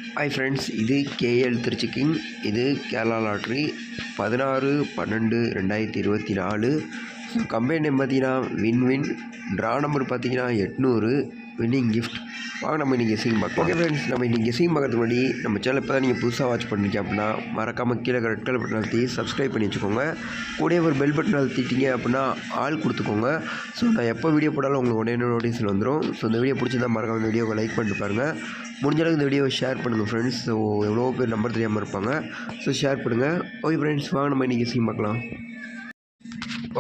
Hi friends, இது KL Trichy king. இது Kerala lottery 16/12/2024. Company name பார்த்தீங்கன்னா வின். ட்ரா நம்பர் பார்த்தீங்கன்னா 800. Winning gift. வாங்க நம்ம இன்றைக்கி கெஸ்ஸிங் பார்க்கலாம். ஓகே ஃப்ரெண்ட்ஸ், நம்ம இன்றைக்கி கெஸ்ஸிங் பார்க்கறதுக்கு முன்னாடி நம்ம சேனல் இப்போ தான் நீங்கள் புதுசாக வாட்ச் பண்ணிங்க அப்படின்னா மறக்காமல் கீழே ரெட் கலர் பட்டன் அழுத்தி சப்ஸ்கிரைப் பண்ணி வச்சுக்கோங்க. கூடவே ஒரு பெல் பட்டன் அழுத்திட்டீங்க அப்படின்னா ஆள் கொடுத்துக்கோங்க. ஸோ நான் எப்போ வீடியோ போட்டாலும் உங்களுக்கு உடனே நோட்டீஸில் வந்துடும். ஸோ இந்த வீடியோ பிடிச்சிருந்தா மறக்காமல் இந்த வீடியோவை லைக் பண்ணிட்டு பாருங்கள். முடிஞ்ச அளவுக்கு இந்த வீடியோவை ஷேர் பண்ணுங்கள் ஃப்ரெண்ட்ஸ். ஸோ எவ்வளோ பேர் நம்பர் தெரியாமல் இருப்பாங்க. ஸோ ஷேர் பண்ணுங்கள். ஓகே ஃப்ரெண்ட்ஸ், வாங்க நம்ம இன்றைக்கி கெஸ்ஸிங் பார்க்கலாம்.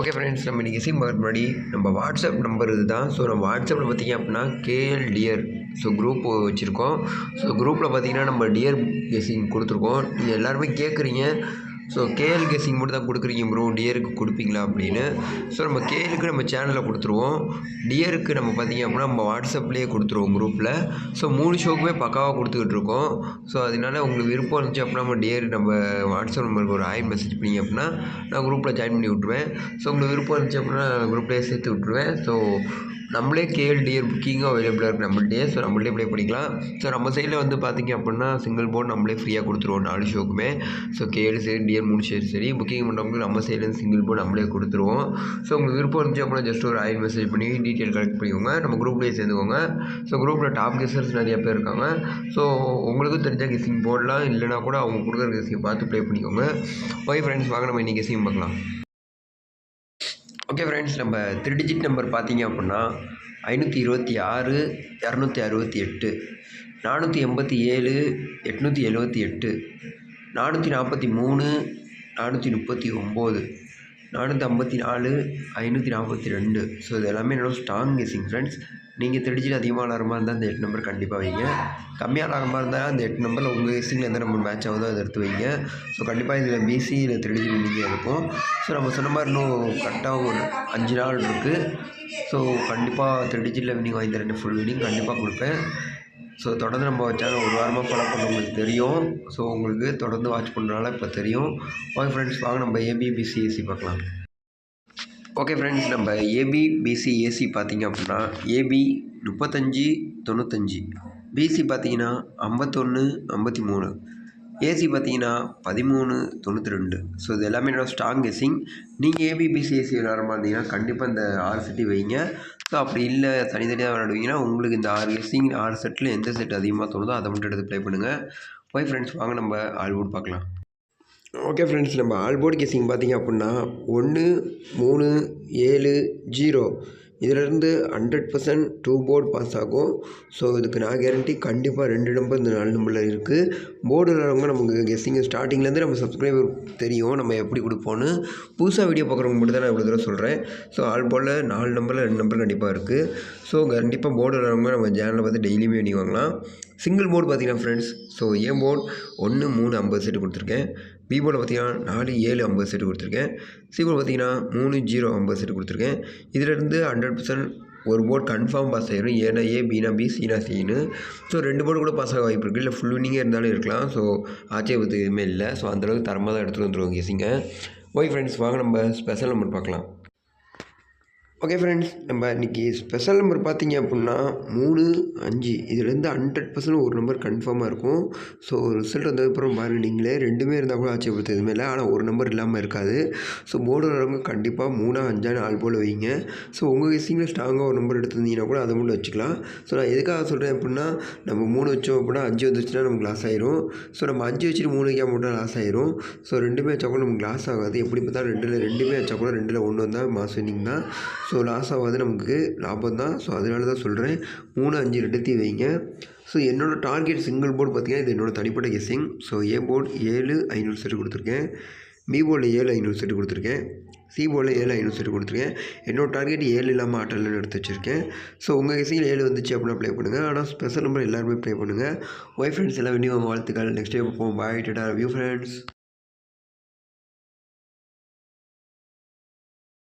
ஓகே ஃப்ரெண்ட்ஸ், நம்ம இன்றைக்கி கெஸ்ஸிங் பார்க்க முன்னாடி நம்ம வாட்ஸ்அப் நம்பர் இது தான். ஸோ நம்ம வாட்ஸ்அப்பில் பார்த்திங்க அப்படின்னா கேஎல் டியர் குரூப் வச்சுருக்கோம். ஸோ குரூப்பில் பார்த்திங்கன்னா நம்ம டியர் கெஸ்ஸிங் கொடுத்துருக்கோம். நீங்கள் எல்லாருமே கேட்குறீங்க, ஸோ கேஎல் கெஸ்ஸிங் மட்டும் தான் கொடுக்குறீங்க ப்ரோ, டியருக்கு கொடுப்பீங்களா அப்படின்னு. ஸோ நம்ம கேஎலுக்கு நம்ம சேனலில் கொடுத்துருவோம். டியருக்கு நம்ம பார்த்திங்க அப்படின்னா நம்ம வாட்ஸ்அப்லேயே கொடுத்துருவோம் குரூப்பில். ஸோ 3 ஷோக்குமே பக்காவாக கொடுத்துக்கிட்டு இருக்கோம். ஸோ அதனால உங்களுக்கு விருப்பம் இருந்துச்சு அப்படின்னா நம்ம டியர் நம்ம வாட்ஸ்அப் நம்பருக்கு ஒரு ஹாய் மெசேஜ் பண்ணிங்க அப்படின்னா நான் குரூப்பில் ஜாயின் பண்ணி விட்ருவேன். ஸோ உங்களுக்கு விருப்பம் இருந்துச்சு அப்படின்னா குரூப்லேயே சேர்த்து விட்ருவேன். ஸோ நம்மளே கேஎல் டியர் புக்கிங்கும் அவைலபிளாக இருக்குது நம்மள்டே. ஸோ நம்மள்டே ப்ளே பண்ணிக்கலாம். ஸோ நம்ம சைடில் வந்து பார்த்திங்க அப்படின்னா சிங்கிள் போர்டு நம்மளே ஃப்ரீயாக கொடுத்துருவோம் 4 ஷோக்குமே. ஸோ கேஎல் சரி டியர் 3 ஷேர் சரி புக்கிங் பண்ணுறவங்களுக்கு நம்ம சைட்லேருந்து சிங்கிள் போர்டு நம்மளே கொடுத்துருவோம். ஸோ உங்களுக்கு விருப்பம் இருந்துச்சு அப்படின்னா ஜஸ்ட் ஒரு ஆயில் மெசேஜ் பண்ணி டீட்டெயில் கலெக்ட் பண்ணிக்கோங்க. நம்ம குரூப்லேயே சேர்ந்துக்கோங்க. ஸோ குரூப்பில் டாப் கெஸ்ஸர்ஸ் நிறைய பேர் இருக்காங்க. ஸோ உங்களுக்கும் தெரிஞ்சால் கெஸ்ஸிங் போடலாம், இல்லைனா கூட அவங்க கொடுக்குற கெஸ்ஸிங் பார்த்து ப்ளே பண்ணிக்கோங்க. ஓகே ஃப்ரெண்ட்ஸ், வாங்க நம்ம இன்றைக்கி கெஸ்ஸிங் பார்க்கலாம். ஓகே ஃப்ரெண்ட்ஸ், நம்ம 3 டிஜிட் நம்பர் பார்த்தீங்க அப்படின்னா 526 268 487 878 443 439 454 542. ஸோ இது எல்லாமே என்னோட ஸ்ட்ராங் கெஸ்ஸிங் ஃப்ரெண்ட்ஸ். நீங்கள் 3 டிஜிட் அதிகமாக விளாட்ற இருந்தால் அந்த 8 நம்பர் கண்டிப்பாக வைங்க. கம்மியாக விளாட்ற இருந்தால் அந்த 8 நம்பரில் உங்கள் கெஸ்ஸிங்கில் எந்த நம்பர் மேட்ச் ஆகுதோ அதை எடுத்து வைங்க. ஸோ கண்டிப்பாக இதில் பிசி இல்லை 3 டிஜிட் நீங்கள் இருக்கும். ஸோ நம்ம சொன்ன மாதிரி இன்னும் கரெக்டாக ஒரு 5 நாள் இருக்குது. ஸோ கண்டிப்பாக 3 டிஜிட்டில் வின்னிங் வாங்கி தரேன், ஃபுல் வின்னிங் கண்டிப்பாக கொடுப்பேன். ஸோ தொடர்ந்து நம்ம சேனல் ஒரு வாரமாக ஃபாலோ பண்ணுறவங்களுக்கு தெரியும். ஸோ உங்களுக்கு தொடர்ந்து வாட்ச் பண்ணுறதுனால இப்போ தெரியும். ஓகே ஃப்ரெண்ட்ஸ், வாங்க நம்ம ஏபிபிசிஏசி பார்க்கலாம். ஓகே ஃப்ரெண்ட்ஸ், நம்ம ஏபிபிசிஏசி பார்த்திங்க அப்படின்னா ஏபி 3595, பிசி பார்த்தீங்கன்னா 5153, ஏசி பார்த்தீங்கன்னா 1392. ஸோ இது எல்லாமே என்னோட ஸ்ட்ராங் கெஸ்ஸிங். நீங்கள் ஏபிபிசிஎஸ்சி விளாட்ற மாதிரி இருந்தீங்கன்னா கண்டிப்பாக இந்த 6 செட்டு வைங்க. ஸோ அப்படி இல்லை தனித்தனியாக விளாடுவீங்கன்னா உங்களுக்கு இந்த 6 கெஸ்ஸிங் 6 செட்டில் எந்த செட் அதிகமாக தோணுதோ அதை மட்டும் எடுத்து ப்ளே பண்ணுங்கள். ஓகே ஃப்ரெண்ட்ஸ், வாங்க நம்ம ஆல்போர்ட் பார்க்கலாம். ஓகே ஃப்ரெண்ட்ஸ், நம்ம ஆல்போர்ட் கெஸ்ஸிங் பார்த்திங்க அப்படின்னா 1 3 7 0 இதிலேருந்து 100% 2 போர்டு பாஸ் ஆகும். ஸோ இதுக்கு நான் கேரண்டி கண்டிப்பாக 2 நம்பர் இந்த 4 நம்பரில் இருக்குது. போர்டு விளாட்றவங்க நமக்கு கெஸ்ஸிங் ஸ்டார்டிங்லேருந்து நம்ம சப்ஸ்கிரைபர் தெரியும் நம்ம எப்படி கொடுப்போன்னு. புதுசாக வீடியோ பார்க்குறவங்க மட்டும் தான் நான் இவ்வளோ தூரம் சொல்கிறேன். ஸோ ஆல்போர்டில் 4 நம்பரில் 2 நம்பர் கண்டிப்பாக இருக்குது. ஸோ கண்டிப்பாக போர்டு விளாட்றவங்க நம்ம சேனலில் பார்த்து டெய்லியுமே பண்ணி வாங்கலாம். சிங்கிள் போர்டு பார்த்தீங்கன்னா friends, so A board 1 3 50 set கொடுத்துருக்கேன். பி போர்டில் பார்த்தீங்கன்னா 4 7 50 செட்டு கொடுத்துருக்கேன். சி போர்டு பார்த்தீங்கன்னா 3 0 50 செட்டு கொடுத்துருக்கேன். இதிலேருந்து 100% ஒரு போர்டு கன்ஃபார்ம் பாஸ் ஆகிடும். ஏன்னா ஏ பினா பி சினா சின்னு. ஸோ 2 போர்டு கூட பாஸ் ஆக வாய்ப்பு இருக்குது, இல்லை ஃபுல் வின்னிங்கே இருந்தாலும் இருக்கலாம். ஸோ ஆச்சரியத்துக்கு எதுவுமே இல்லை. ஸோ அந்தளவுக்கு தரமாக தான் எடுத்துகிட்டு வந்துடுவோம் கெஸ்ஸிங்க. ஓகே ஃப்ரெண்ட்ஸ், வாங்க நம்ம ஸ்பெஷல் நம்பர் பார்க்கலாம். ஓகே ஃப்ரெண்ட்ஸ், நம்ம இன்றைக்கி ஸ்பெஷல் நம்பர் பார்த்தீங்க அப்படின்னா 3 5. இதுலேருந்து 100% ஒரு நம்பர் கன்ஃபார்மாக இருக்கும். ஸோ ரிசல்ட் வந்ததுக்கப்புறம் பாருங்கள் நீங்களே, 2மே இருந்தால் கூட ஆச்சரியப்படுத்த எதுவுமே இல்லை. ஆனால் ஒரு நம்பர் இல்லாமல் இருக்காது. ஸோ போர்டு வரவங்க கண்டிப்பாக 3 5 4 போல் வைங்க. ஸோ உங்கள் கெஸ்ஸிங்கில் ஸ்ட்ராங்காக ஒரு நம்பர் எடுத்துருந்தீங்கன்னா கூட அதை மட்டும் வச்சுக்கலாம். ஸோ நான் எதுக்காக சொல்கிறேன் அப்படின்னா, நம்ம 3 வச்சோம் அப்படின்னா 5 வந்துச்சுன்னா நமக்கு லாஸ் ஆயிரும். ஸோ நம்ம 5 வச்சுட்டு 3 வைக்காம மட்டும் லாஸ் ஆயிரும். ஸோ 2மே வச்சா கூட நமக்கு லாஸ் ஆகாது. எப்படி பார்த்தா 2மே வச்சா கூட 2ல் 1 வந்தால் மாஸ் வின்னிங் தான். ஸோ லாஸ் ஆகாது, நமக்கு லாபம் தான். ஸோ அதனால தான் சொல்கிறேன் 3 5 2 வைங்க. ஸோ என்னோடய டார்கெட் சிங்கிள் போர்டு பார்த்திங்கன்னா இது என்னோடய தனிப்பட்ட guessing. So A board 7 500 set கொடுத்துருக்கேன். பி போர்டில் 7 500 செட்டு கொடுத்துருக்கேன். சி போர்டில் 7 500 செட்டு கொடுத்துருக்கேன். என்னோடய டார்கெட் 7 இல்லாமல் ஆட்டலில் எடுத்து வச்சுருக்கேன். ஸோ உங்கள் கெஸ்ஸிங்கில் 7 வந்துச்சு அப்படின்னா ப்ளே பண்ணுங்கள். ஆனால் ஸ்பெஷல் நம்பர் எல்லாருமே ப்ளே பண்ணுங்கள். ஒய் ஃப்ரெண்ட்ஸ், எல்லாம் வினியோக வாழ்த்துக்கள். நெக்ஸ்ட் டைம் பார்ப்போம். பாய், டாடா, லவ் யூ ஃப்ரெண்ட்ஸ்.